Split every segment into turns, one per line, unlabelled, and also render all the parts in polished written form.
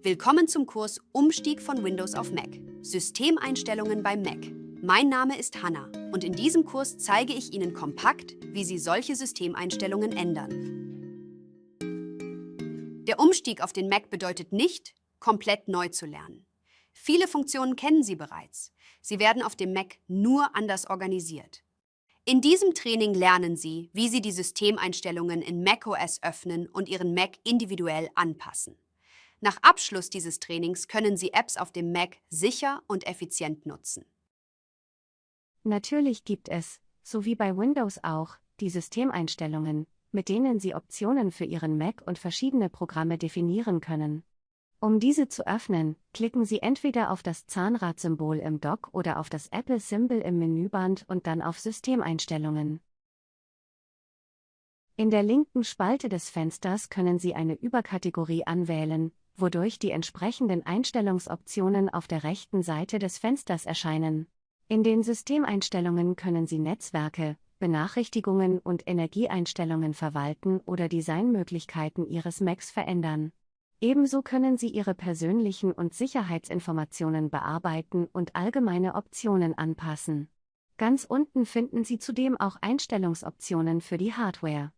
Willkommen zum Kurs Umstieg von Windows auf Mac. Systemeinstellungen beim Mac. Mein Name ist Hanna und in diesem Kurs zeige ich Ihnen kompakt, wie Sie solche Systemeinstellungen ändern. Der Umstieg auf den Mac bedeutet nicht, komplett neu zu lernen. Viele Funktionen kennen Sie bereits. Sie werden auf dem Mac nur anders organisiert. In diesem Training lernen Sie, wie Sie die Systemeinstellungen in macOS öffnen und Ihren Mac individuell anpassen. Nach Abschluss dieses Trainings können Sie Apps auf dem Mac sicher und effizient nutzen.
Natürlich gibt es, so wie bei Windows auch, die Systemeinstellungen, mit denen Sie Optionen für Ihren Mac und verschiedene Programme definieren können. Um diese zu öffnen, klicken Sie entweder auf das Zahnrad-Symbol im Dock oder auf das Apple-Symbol im Menüband und dann auf Systemeinstellungen. In der linken Spalte des Fensters können Sie eine Überkategorie anwählen, wodurch die entsprechenden Einstellungsoptionen auf der rechten Seite des Fensters erscheinen. In den Systemeinstellungen können Sie Netzwerke, Benachrichtigungen und Energieeinstellungen verwalten oder Designmöglichkeiten Ihres Macs verändern. Ebenso können Sie Ihre persönlichen und Sicherheitsinformationen bearbeiten und allgemeine Optionen anpassen. Ganz unten finden Sie zudem auch Einstellungsoptionen für die Hardware.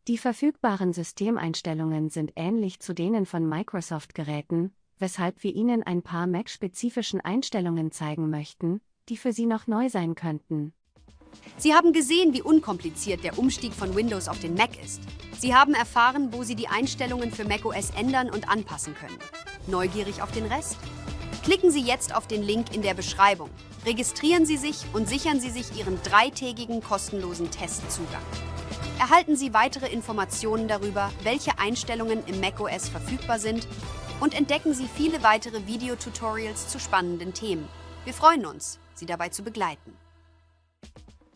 Die verfügbaren Systemeinstellungen sind ähnlich zu denen von Microsoft-Geräten, weshalb wir Ihnen ein paar Mac-spezifischen Einstellungen zeigen möchten, die für Sie noch neu sein könnten.
Sie haben gesehen, wie unkompliziert der Umstieg von Windows auf den Mac ist. Sie haben erfahren, wo Sie die Einstellungen für macOS ändern und anpassen können. Neugierig auf den Rest? Klicken Sie jetzt auf den Link in der Beschreibung. Registrieren Sie sich und sichern Sie sich Ihren 3-tägigen kostenlosen Testzugang. Erhalten Sie weitere Informationen darüber, welche Einstellungen im macOS verfügbar sind und entdecken Sie viele weitere Videotutorials zu spannenden Themen. Wir freuen uns, Sie dabei zu begleiten.